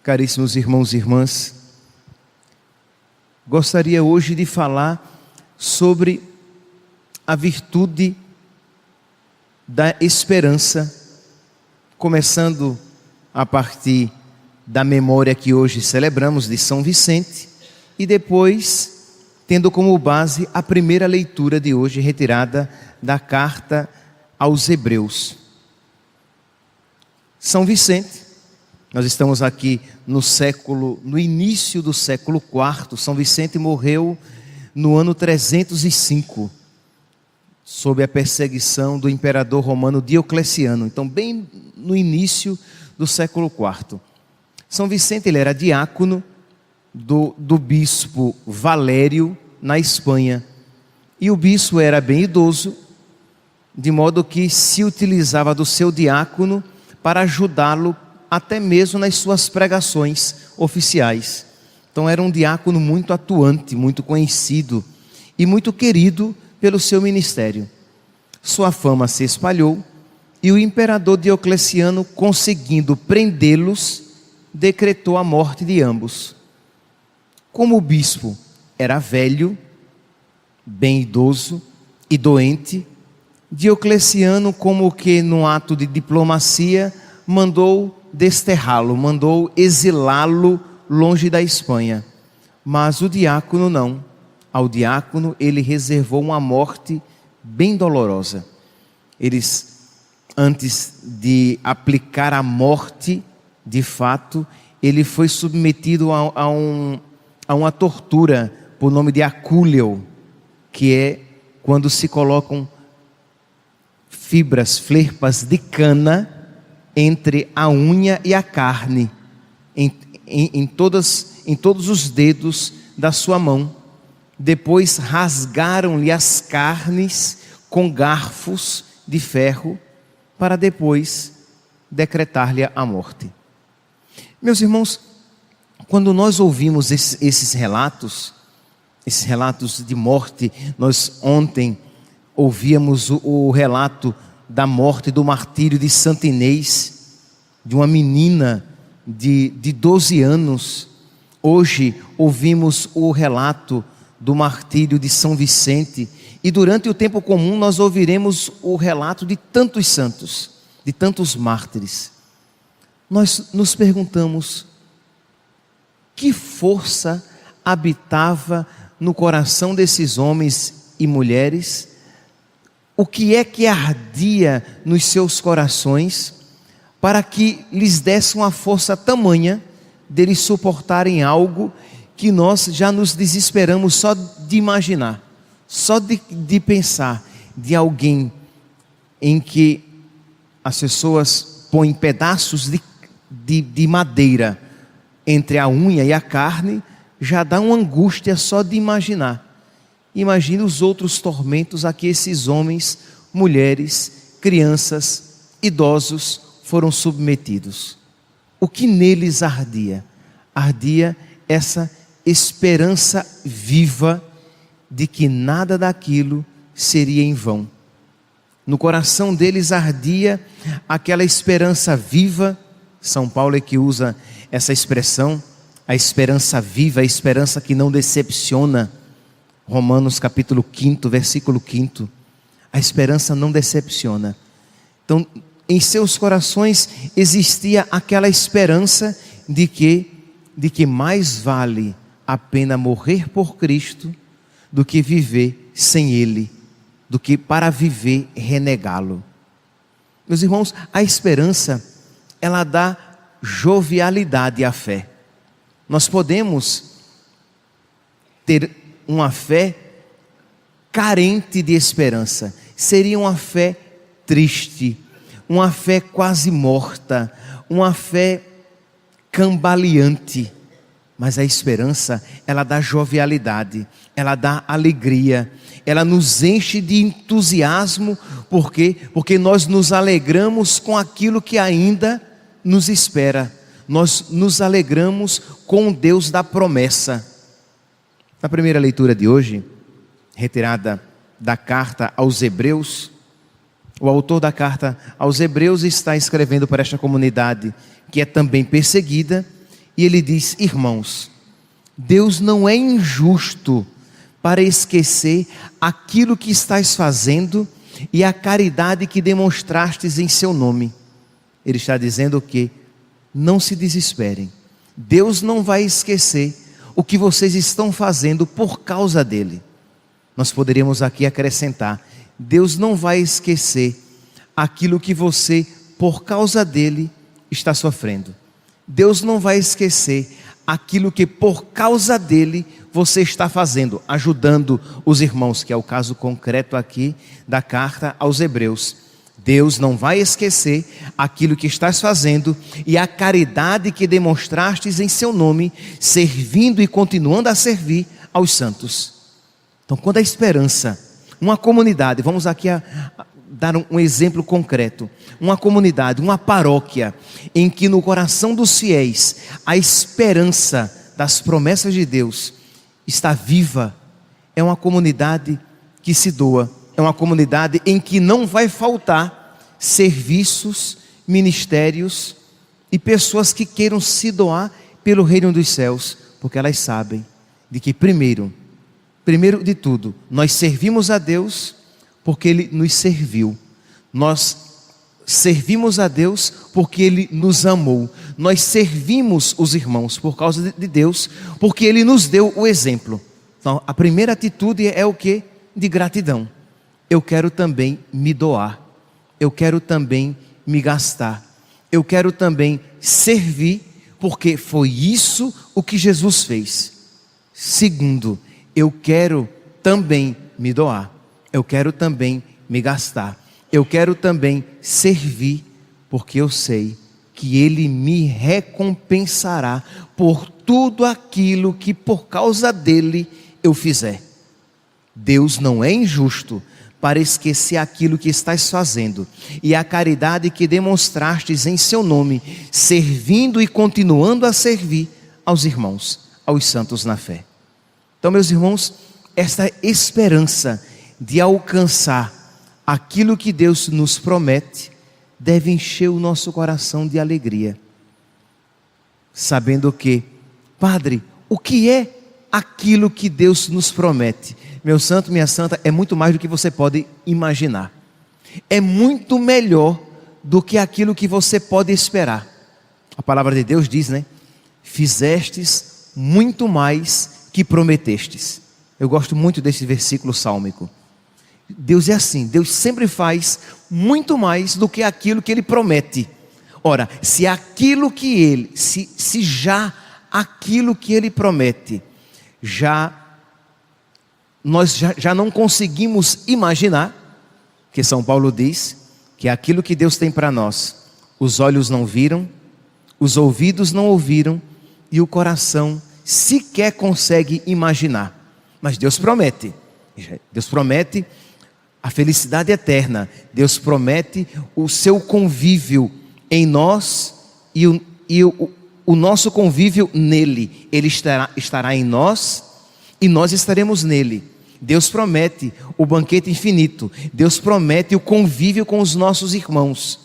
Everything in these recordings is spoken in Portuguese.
Caríssimos irmãos e irmãs, gostaria hoje de falar sobre a virtude da esperança, começando a partir da memória que hoje celebramos de São Vicente e depois tendo como base a primeira leitura de hoje retirada da carta aos Hebreus. São Vicente, nós estamos aqui no início do século IV. São Vicente morreu no ano 305, sob a perseguição do imperador romano Diocleciano. Então, bem no início do século IV. São Vicente, ele era diácono do bispo Valério, na Espanha. E o bispo era bem idoso, de modo que se utilizava do seu diácono para ajudá-lo até mesmo nas suas pregações oficiais. Então era um diácono muito atuante, muito conhecido e muito querido pelo seu ministério. Sua fama se espalhou e o imperador Diocleciano, conseguindo prendê-los, decretou a morte de ambos. Como o bispo era velho, bem idoso e doente, Diocleciano, como que num ato de diplomacia, mandou desterrá-lo, mandou exilá-lo longe da Espanha. Mas o diácono não. Ao diácono ele reservou uma morte bem dolorosa. Antes de aplicar a morte, de fato, ele foi submetido a uma tortura por nome de acúleo, que é quando se colocam flerpas de cana entre a unha e a carne, em todos os dedos da sua mão. Depois rasgaram-lhe as carnes com garfos de ferro, para depois decretar-lhe a morte. Meus irmãos, quando nós ouvimos esses relatos de morte, nós ontem ouvíamos o relato da morte, do martírio de Santa Inês, de uma menina de 12 anos. Hoje ouvimos o relato do martírio de São Vicente, e durante o tempo comum nós ouviremos o relato de tantos santos, de tantos mártires. Nós nos perguntamos, que força habitava no coração desses homens e mulheres? O que é que ardia nos seus corações para que lhes desse uma força tamanha deles suportarem algo que nós já nos desesperamos só de imaginar, só de pensar, de alguém em que as pessoas põem pedaços de madeira entre a unha e a carne, já dá uma angústia só de imaginar. Imagine os outros tormentos a que esses homens, mulheres, crianças, idosos foram submetidos. O que neles ardia? Ardia essa esperança viva de que nada daquilo seria em vão. No coração deles ardia aquela esperança viva. São Paulo é que usa essa expressão, a esperança viva, a esperança que não decepciona. Romanos capítulo 5, versículo 5. A esperança não decepciona. Então, em seus corações existia aquela esperança de que mais vale a pena morrer por Cristo do que viver sem Ele, do que para viver renegá-lo. Meus irmãos, a esperança, ela dá jovialidade à fé. Nós podemos ter uma fé carente de esperança. Seria uma fé triste, uma fé quase morta, uma fé cambaleante. Mas a esperança, ela dá jovialidade, ela dá alegria, ela nos enche de entusiasmo. Por quê? Porque nós nos alegramos com aquilo que ainda nos espera. Nós nos alegramos com o Deus da promessa. Na primeira leitura de hoje, retirada da carta aos Hebreus, o autor da carta aos Hebreus está escrevendo para esta comunidade que é também perseguida, e ele diz: irmãos, Deus não é injusto para esquecer aquilo que estáis fazendo e a caridade que demonstrastes em seu nome. Ele está dizendo que não se desesperem. Deus não vai esquecer o que vocês estão fazendo por causa dele. Nós poderíamos aqui acrescentar: Deus não vai esquecer aquilo que você, por causa dele, está sofrendo. Deus não vai esquecer aquilo que por causa dele você está fazendo, ajudando os irmãos, que é o caso concreto aqui da carta aos Hebreus. Deus não vai esquecer aquilo que estás fazendo e a caridade que demonstrastes em seu nome, servindo e continuando a servir aos santos. Então, quando a esperança, uma comunidade, vamos aqui dar um exemplo concreto, uma comunidade, uma paróquia, em que no coração dos fiéis a esperança das promessas de Deus está viva, é uma comunidade que se doa, é uma comunidade em que não vai faltar serviços, ministérios e pessoas que queiram se doar pelo reino dos céus, porque elas sabem de que primeiro de tudo, nós servimos a Deus porque Ele nos serviu. Nós servimos a Deus porque Ele nos amou. Nós servimos os irmãos por causa de Deus, porque Ele nos deu o exemplo. Então, a primeira atitude é o quê? De gratidão. Eu quero também me doar. Eu quero também me gastar. Eu quero também servir, porque foi isso o que Jesus fez. Segundo, eu quero também me doar. Eu quero também me gastar. Eu quero também servir, porque eu sei que Ele me recompensará por tudo aquilo que por causa dEle eu fizer. Deus não é injusto para esquecer aquilo que estás fazendo e a caridade que demonstrastes em seu nome, servindo e continuando a servir aos irmãos, aos santos na fé. Então, meus irmãos, esta esperança de alcançar aquilo que Deus nos promete deve encher o nosso coração de alegria, sabendo que, Padre, o que é aquilo que Deus nos promete? Meu santo, minha santa, é muito mais do que você pode imaginar. É muito melhor do que aquilo que você pode esperar. A palavra de Deus diz, né? Fizestes muito mais que prometestes. Eu gosto muito desse versículo sálmico. Deus é assim, Deus sempre faz muito mais do que aquilo que Ele promete. Ora, se aquilo que Ele, se já aquilo que Ele promete, nós já não conseguimos imaginar, que São Paulo diz, que aquilo que Deus tem para nós, os olhos não viram, os ouvidos não ouviram, e o coração sequer consegue imaginar. Mas Deus promete a felicidade eterna, Deus promete o seu convívio em nós e o nosso convívio nele. Ele estará em nós e nós estaremos nele. Deus promete o banquete infinito, Deus promete o convívio com os nossos irmãos.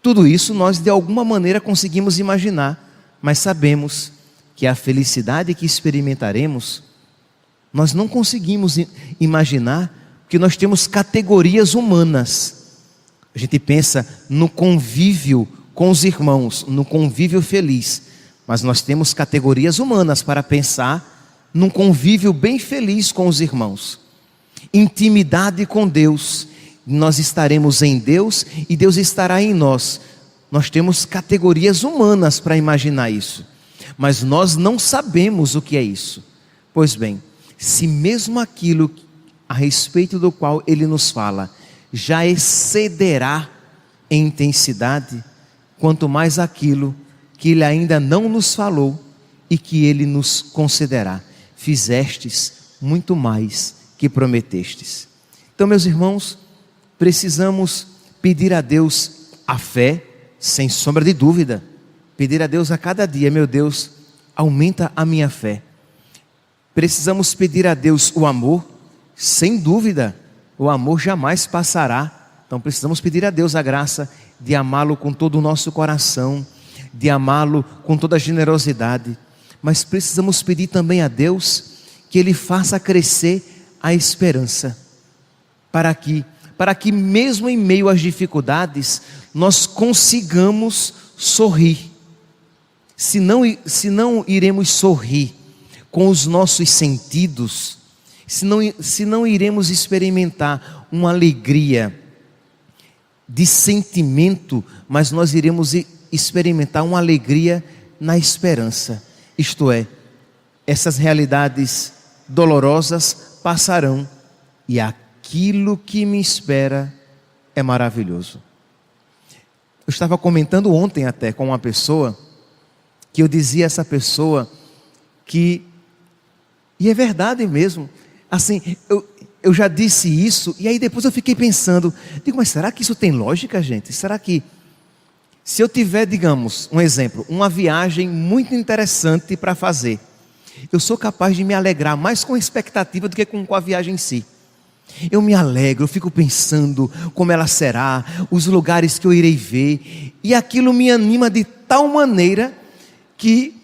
Tudo isso nós de alguma maneira conseguimos imaginar, mas sabemos que a felicidade que experimentaremos, nós não conseguimos imaginar, porque nós temos categorias humanas. A gente pensa no convívio com os irmãos, no convívio feliz, mas nós temos categorias humanas para pensar num convívio bem feliz com os irmãos. Intimidade com Deus, nós estaremos em Deus e Deus estará em nós. Nós temos categorias humanas para imaginar isso, mas nós não sabemos o que é isso. Pois bem, se mesmo aquilo a respeito do qual Ele nos fala já excederá em intensidade, quanto mais aquilo que Ele ainda não nos falou e que Ele nos concederá. Fizestes muito mais que prometestes. Então, meus irmãos, precisamos pedir a Deus a fé, sem sombra de dúvida. Pedir a Deus a cada dia: meu Deus, aumenta a minha fé. Precisamos pedir a Deus o amor, sem dúvida, o amor jamais passará. Então precisamos pedir a Deus a graça de amá-lo com todo o nosso coração, de amá-lo com toda a generosidade, mas precisamos pedir também a Deus que Ele faça crescer a esperança, para que mesmo em meio às dificuldades, nós consigamos sorrir. Se não iremos sorrir com os nossos sentidos, se não iremos experimentar uma alegria de sentimento, mas nós iremos experimentar uma alegria na esperança. Isto é, essas realidades dolorosas passarão e aquilo que me espera é maravilhoso. Eu estava comentando ontem até com uma pessoa, que eu dizia a essa pessoa que, e é verdade mesmo, assim, eu já disse isso, e aí depois eu fiquei pensando, digo, mas será que isso tem lógica, gente? Será que, se eu tiver, digamos, um exemplo, uma viagem muito interessante para fazer, eu sou capaz de me alegrar mais com a expectativa do que com a viagem em si. Eu me alegro, eu fico pensando como ela será, os lugares que eu irei ver, e aquilo me anima de tal maneira que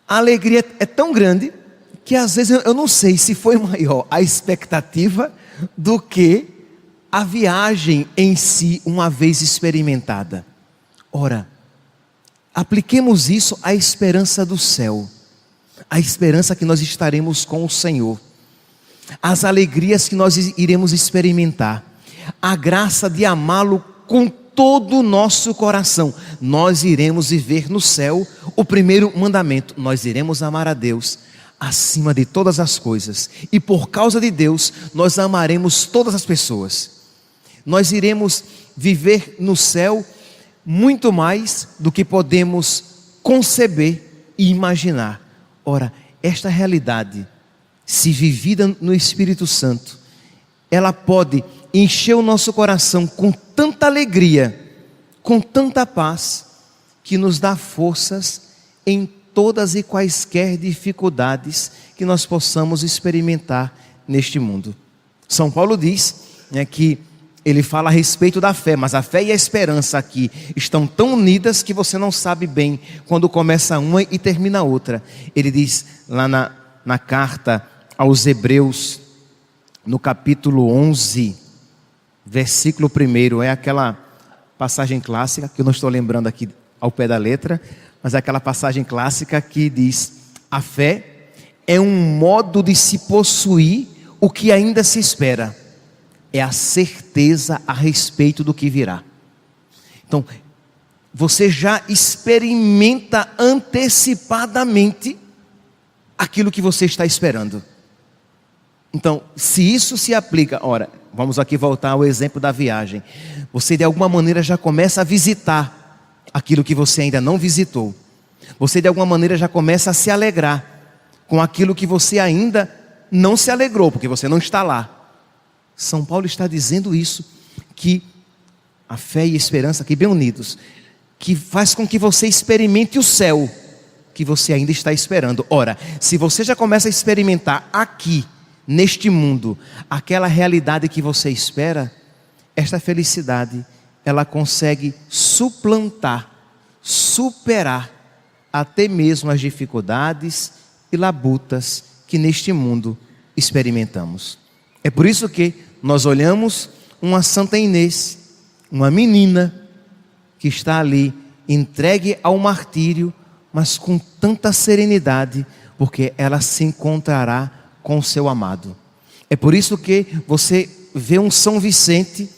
a alegria é tão grande que às vezes eu não sei se foi maior a expectativa do que a viagem em si, uma vez experimentada. Ora, apliquemos isso à esperança do céu, a esperança que nós estaremos com o Senhor, as alegrias que nós iremos experimentar, a graça de amá-lo com todo o nosso coração. Nós iremos viver no céu o primeiro mandamento: nós iremos amar a Deus acima de todas as coisas, e por causa de Deus nós amaremos todas as pessoas. Nós iremos viver no céu muito mais do que podemos conceber e imaginar. Ora, esta realidade, se vivida no Espírito Santo, ela pode encher o nosso coração com tanta alegria, com tanta paz, que nos dá forças em todas e quaisquer dificuldades que nós possamos experimentar neste mundo. São Paulo diz, que ele fala a respeito da fé, mas a fé e a esperança aqui estão tão unidas que você não sabe bem quando começa uma e termina a outra. Ele diz lá na carta aos Hebreus, no capítulo 11, versículo 1, é aquela passagem clássica, que eu não estou lembrando aqui ao pé da letra, mas é aquela passagem clássica que diz: a fé é um modo de se possuir o que ainda se espera, é a certeza a respeito do que virá. Então, você já experimenta antecipadamente aquilo que você está esperando. Então, se isso se aplica, ora, vamos aqui voltar ao exemplo da viagem. Você de alguma maneira já começa a visitar aquilo que você ainda não visitou. Você de alguma maneira já começa a se alegrar com aquilo que você ainda não se alegrou, porque você não está lá. São Paulo está dizendo isso, que a fé e a esperança aqui bem unidos, que faz com que você experimente o céu que você ainda está esperando. Ora, se você já começa a experimentar aqui, neste mundo, aquela realidade que você espera, esta felicidade, ela consegue suplantar, superar até mesmo as dificuldades e labutas que neste mundo experimentamos. É por isso que nós olhamos uma Santa Inês, uma menina que está ali entregue ao martírio, mas com tanta serenidade, porque ela se encontrará com o seu amado. É por isso que você vê um São Vicente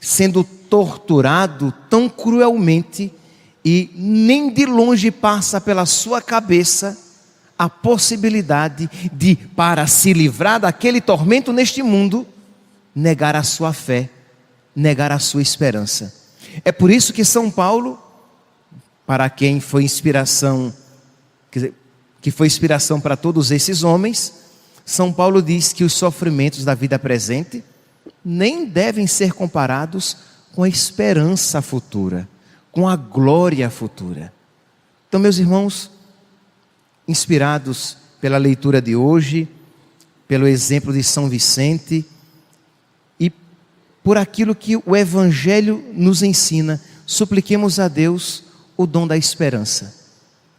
sendo torturado tão cruelmente, e nem de longe passa pela sua cabeça a possibilidade de, para se livrar daquele tormento neste mundo, negar a sua fé, negar a sua esperança. É por isso que São Paulo, para quem foi inspiração, que foi inspiração para todos esses homens, São Paulo diz que os sofrimentos da vida presente nem devem ser comparados com a esperança futura, com a glória futura. Então, meus irmãos, inspirados pela leitura de hoje, pelo exemplo de São Vicente e por aquilo que o Evangelho nos ensina, supliquemos a Deus o dom da esperança.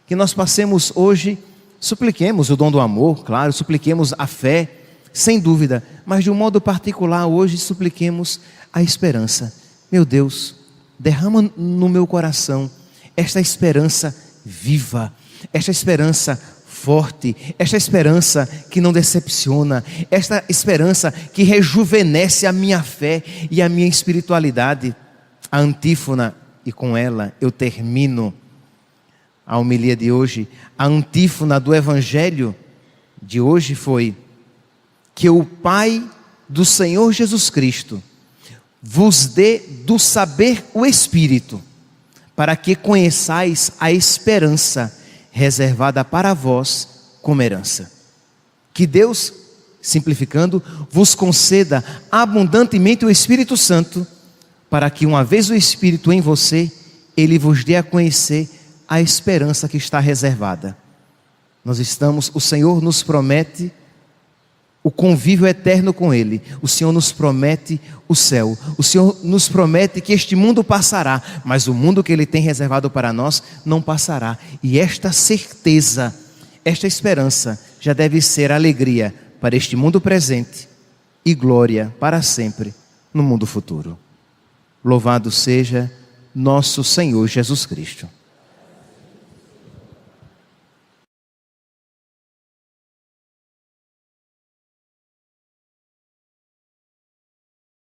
Que nós passemos hoje, supliquemos o dom do amor, claro, supliquemos a fé, sem dúvida, mas de um modo particular hoje supliquemos a esperança. Meu Deus, derrama no meu coração esta esperança viva, esta esperança forte, esta esperança que não decepciona, esta esperança que rejuvenesce a minha fé e a minha espiritualidade. A antífona, e com ela eu termino a homilia de hoje, a antífona do Evangelho de hoje foi: que o Pai do Senhor Jesus Cristo vos dê do saber o Espírito, para que conheçais a esperança reservada para vós como herança. Que Deus, simplificando, vos conceda abundantemente o Espírito Santo, para que uma vez o Espírito em você, Ele vos dê a conhecer a esperança que está reservada. O Senhor nos promete o convívio eterno com Ele. O Senhor nos promete o céu. O Senhor nos promete que este mundo passará, mas o mundo que Ele tem reservado para nós não passará. E esta certeza, esta esperança já deve ser alegria para este mundo presente e glória para sempre no mundo futuro. Louvado seja nosso Senhor Jesus Cristo.